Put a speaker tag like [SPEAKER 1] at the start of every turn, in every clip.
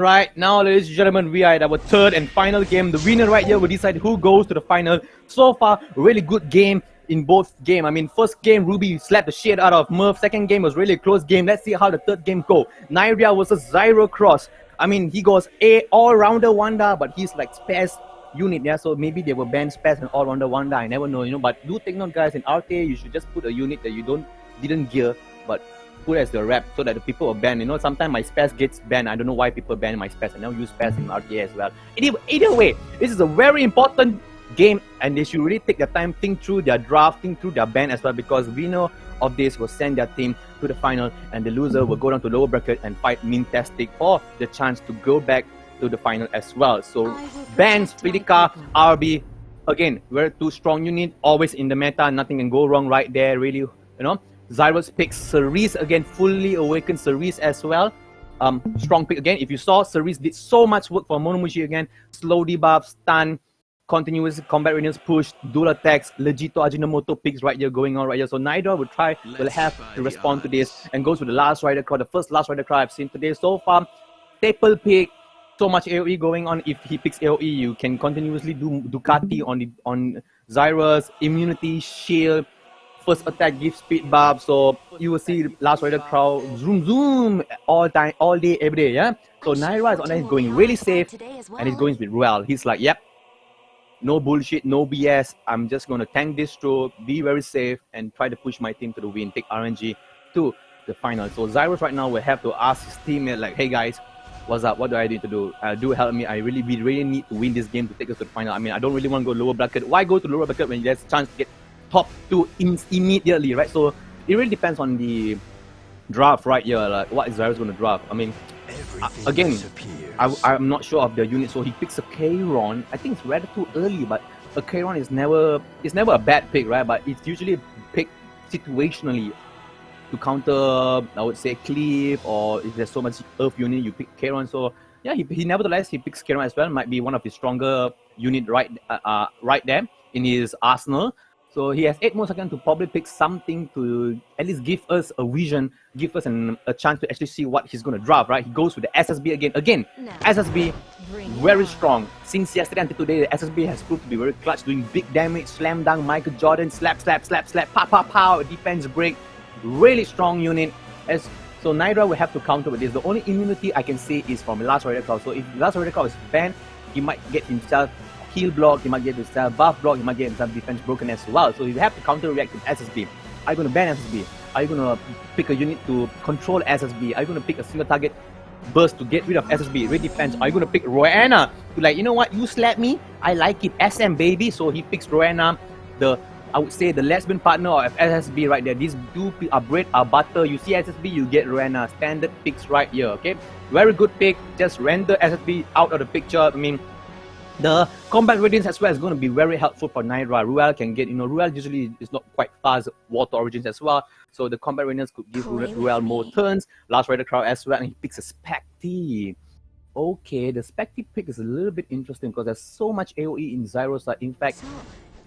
[SPEAKER 1] Right now, ladies and gentlemen, we are at our third and final game. The winner right here will decide who goes to the final. So far, really good game in both games. I mean, first game, Ruby slapped the shit out of Murph. Second game was really a close game. Let's see how the third game go. Nairda versus Zyruscross. I mean, he goes A all-rounder Wanda, but he's like Spaz unit, yeah. So maybe they will ban Spaz and all-rounder Wanda. I never know, But do take note, guys. In RTA, you should just put a unit that you didn't gear, but put as the rep so that the people are banned. Sometimes my Spaz gets banned. I don't know why people ban my Spaz. I now use Spaz in RTA as well. Either way, this is a very important game and they should really take their time, think through their draft, think through their ban as well, because winner of this will send their team to the final and the loser will go down to lower bracket and fight Mintastic for the chance to go back to the final as well. So bans, Fidika, RB, again, very two strong unit, always in the meta, nothing can go wrong right there, really, Zyrus picks Cerise again, fully awakened Cerise as well. Strong pick again. If you saw, Cerise did so much work for Monomushi again. Slow debuff, stun, continuous combat readiness push, dual attacks, Legito Ajinomoto picks right here going on right here. So Nairda will have to respond to this and goes with the last rider card, the first last rider card I've seen today so far. Staple pick, so much AoE going on. If he picks AoE, you can continuously do Ducati on Zyrus, immunity, shield. First attack gives speed buff, so you will see last rider crowd zoom all time, all day, every day, yeah. So Nairda is on there, going really safe, and he's going with Ruel. He's like, yep, no bullshit, no BS. I'm just gonna tank this through, be very safe, and try to push my team to the win, take RNG to the final. So Zyrus right now will have to ask his teammate like, hey guys, what's up? What do I need to do? Do help me. We really need to win this game to take us to the final. I mean, I don't really want to go lower bracket. Why go to lower bracket when there's a chance to get top 2 immediately, right? So it really depends on the draft right here, like what is Zyrus going to draft. I mean, again, I'm not sure of the unit, so he picks a Kayron. I think it's rather too early, but a Kayron is never a bad pick, right? But it's usually picked situationally to counter, I would say, Cleave, or if there's so much Earth unit, you pick Kayron. So yeah, he nevertheless he picks Kayron as well. Might be one of his stronger unit right there in his arsenal. So he has 8 more seconds to probably pick something to at least give us a vision, give us a chance to actually see what he's going to draft, right? He goes with the SSB again. Again, SSB, very strong. Since yesterday until today, the SSB has proved to be very clutch, doing big damage, slam dunk, Michael Jordan, slap, pow, defense break. Really strong unit. So Nairda will have to counter with this. The only immunity I can say is from Last Rider Cloud. So if Last Rider Cloud is banned, he might get himself heal block, he might get himself buff block, he might get himself defense broken as well. So you have to counter react with SSB. Are you going to ban SSB? Are you going to pick a unit to control SSB? Are you going to pick a single target burst to get rid of SSB? It really depends. Are you going to pick Roanna to like, you know what, you slap me, I like it, SM baby. So he picks Roanna, I would say the lesbian partner of SSB right there. These two are bread, are butter. You see SSB, you get Roanna. Standard picks right here, okay? Very good pick. Just render SSB out of the picture. I mean, the combat readiness as well is going to be very helpful for Nairda. Ruel can get, Ruel usually is not quite fast water origins as well. So the combat readiness could give Ruel more turns. Last Rider Crowd as well, and he picks a Specty. Okay, the Specty pick is a little bit interesting because there's so much AoE in Zyrus. In fact,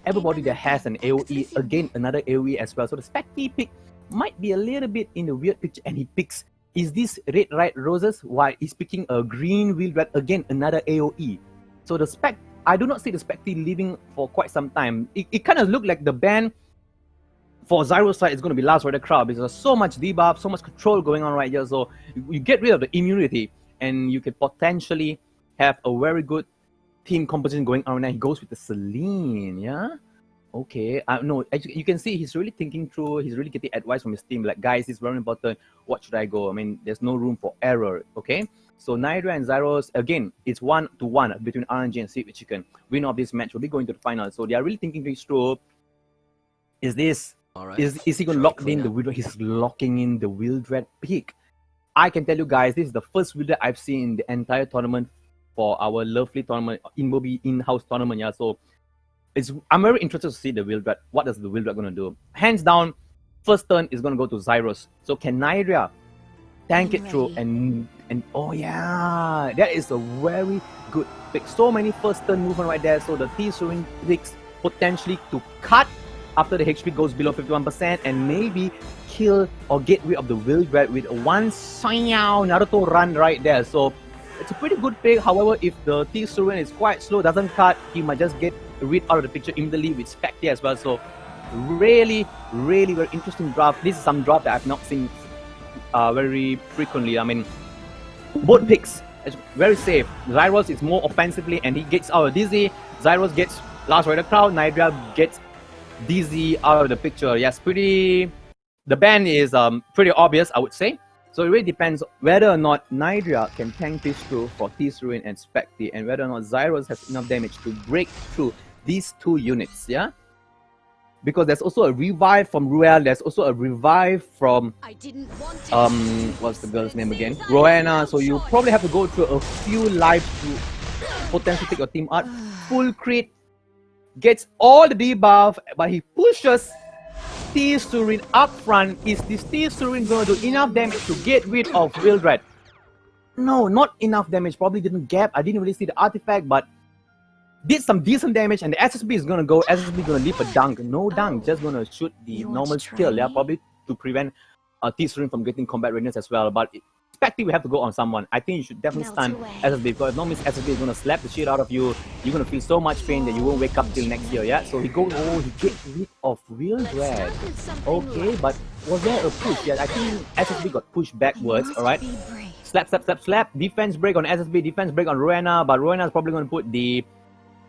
[SPEAKER 1] everybody that has an AoE, again, another AoE as well. So the Specty pick might be a little bit in the weird picture, and he picks, is this Red Right Roses? While he's picking a Green Wheel Red, again, another AoE. So the spec, I do not see the Specty living for quite some time. It kind of looked like the ban for Zyrus side is going to be Last Rider Crowd because there's so much debuff, so much control going on right here. So you get rid of the immunity and you can potentially have a very good team composition going on. Now he goes with the Celine, yeah? Okay, no, actually, you can see he's really thinking through, he's really getting advice from his team. Like, guys, it's very important. What should I go? I mean, there's no room for error, okay? So Nairda and Zyrus, again, it's 1-1 between RNG and Seaweed Chicken. Winner of this match will be going to the final. So they are really thinking this through. Is he going to lock in the Wildred? He's locking in the Wildred pick. I can tell you guys, this is the first Wildred I've seen in the entire tournament for our lovely tournament, Inbobi in-house tournament. Yeah, so I'm very interested to see the Wildred. What is the Wildred going to do? Hands down, first turn is going to go to Zyrus. So can Nairda tank it through and oh yeah, that is a very good pick. So many first turn movement right there. So the T-Swing picks potentially to cut after the HP goes below 51% and maybe kill or get rid of the Wildred with a one Naruto run right there. So It's a pretty good pick. However, if the T-Surin is quite slow, doesn't cut, he might just get rid out of the picture immediately with Spectre as well. So really very interesting draft. This is some draft that I've not seen very frequently. I mean, both picks is very safe. Zyrus is more offensively and he gets out of Dizzy. Zyrus gets Last Rider Crowd. Nairda gets Dizzy out of the picture. Yes, the ban is pretty obvious, I would say. So it really depends whether or not Nairda can tank this through for T-Surin and Spectre, and whether or not Zyrus has enough damage to break through these two units, yeah? Because there's also a revive from Ruel, there's also a revive from what's the girl's name again? Rowena. So you probably have to go through a few lives to potentially take your team out. Full crit, gets all the debuff, but he pushes T-Surin up front. Is this T-Surin going to do enough damage to get rid of Wildred? No, not enough damage. Probably didn't gap. I didn't really see the artifact, but did some decent damage, and the SSB is gonna go. SSB gonna leave a dunk. No dunk, just gonna shoot the normal skill. Yeah, probably to prevent T-Surin from getting combat readiness as well. But Spectre, we have to go on someone. I think you should definitely stun SSB, because no means SSB is gonna slap the shit out of you. You're gonna feel so much pain that you won't wake up till next year. Yeah, so he goes. Oh, he gets rid of Wildred. Okay, but was there a push? Yeah, I think SSB got pushed backwards. All right. Slap. Defense break on SSB. Defense break on Rowena, but Rowena is probably gonna put the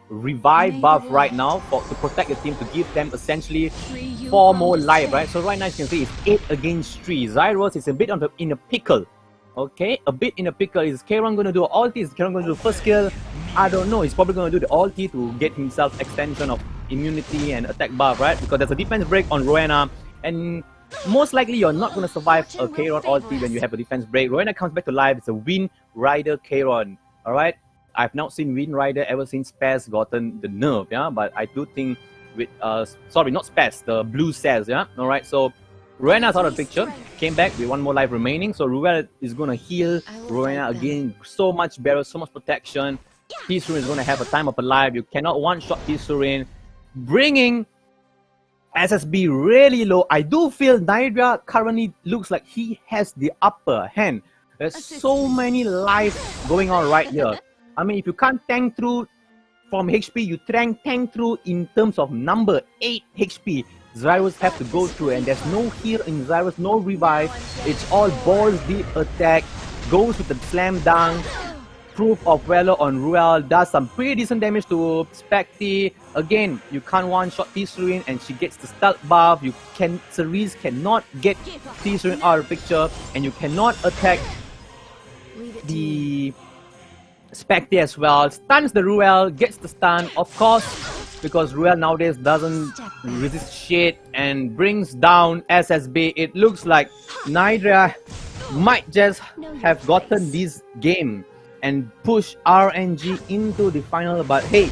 [SPEAKER 1] revive buff right now to protect the team, to give them essentially 4 more life, right? So right now you can see it's 8 against 3. Zyrus is a bit in a pickle. Okay, a bit in a pickle. Is Kayron gonna do ulti? Is Kayron gonna do first skill? I don't know. He's probably gonna do the ulti to get himself extension of immunity and attack buff, right? Because there's a defense break on Rowena, and most likely you're not gonna survive a Kayron ulti when you have a defense break. Rowena comes back to life. It's a Wind Rider Kayron. Alright? I've not seen Wind Rider ever since Spaz gotten the nerf, yeah, but I do think with sorry, not Spaz, the blue cells, yeah. Alright, so Rowena's out of the picture, came back with 1 more life remaining, so Ruel is gonna heal Rowena again, so much barrel, so much protection. T-Surin is gonna have a time of a life. You cannot one-shot T-Surin, bringing SSB really low. I do feel Nairda currently looks like he has the upper hand. There's so many lives going on right here. I mean, if you can't tank through from HP, you tank through in terms of number 8 HP. Zyrus have to go through, and there's no heal in Zyrus, no revive. It's all balls deep attack, goes with the slam dunk, proof of valor on Ruel, does some pretty decent damage to Spectre. Again, you can't one-shot T-Surin, and she gets the stealth buff. Cerise cannot get T-Surin out of the picture, and you cannot attack the Spectre as well. Stuns the Ruel, gets the stun, of course, because Ruel nowadays doesn't resist shit, and brings down SSB. It looks like Nairda might just have gotten this game and push RNG into the final, but hey,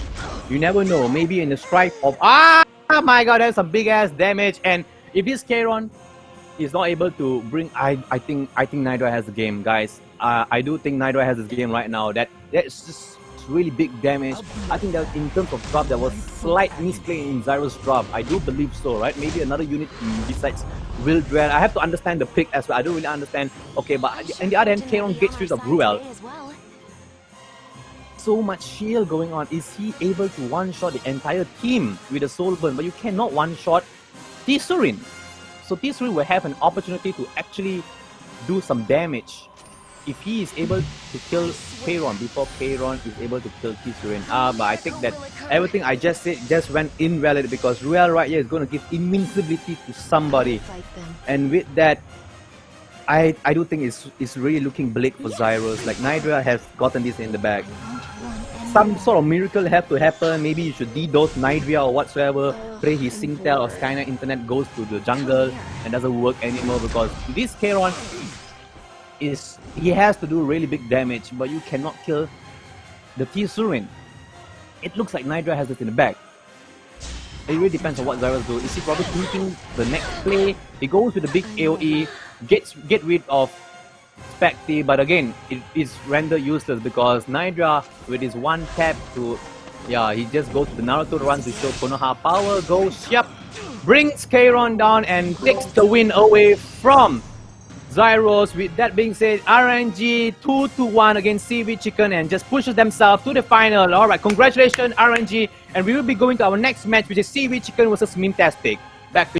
[SPEAKER 1] you never know. Maybe in the strike of oh my god, that's some big ass damage. And if this Kayron is not able to bring, I think Nairda has the game, guys. I do think Nairda has this game right now. That's just really big damage. I think that in terms of drop, there was slight misplay in Zyrus' drop. I do believe so, right? Maybe another unit besides Wildred. I have to understand the pick as well. I don't really understand. Okay, but on the other hand, Kayron gets rid of Ruel. So much shield going on. Is he able to one-shot the entire team with a soul burn? But you cannot one-shot T-Surin. So T-Surin will have an opportunity to actually do some damage if he is able to kill Kayron before Kayron is able to kill T-Surin. But I think that everything I just said just went invalid, because Ruel right here is going to give invincibility to somebody. And with that, I do think it's really looking bleak for Zyrus. Like, Nairda has gotten this in the bag. Some sort of miracle have to happen. Maybe you should DDoS Nairda or whatsoever. Pray his Singtel or Skynet internet goes to the jungle and doesn't work anymore, because this Kayron he has to do really big damage, but you cannot kill the T-Surin. It looks like Nairda has it in the bag. It really depends on what Zyrus do. Is he probably thinking the next play? He goes with the big AoE, get rid of Spectre, but again, it is rendered useless because Nairda with his one tap to, he just goes to the Naruto run to show Konoha power, goes, brings Kayron down and takes the win away from Zyruscross. With that being said, RNG 2-1 against Seaweed Chicken and just pushes themselves to the final. Alright, congratulations RNG, and we will be going to our next match, which is Seaweed Chicken versus Mintastic. Back to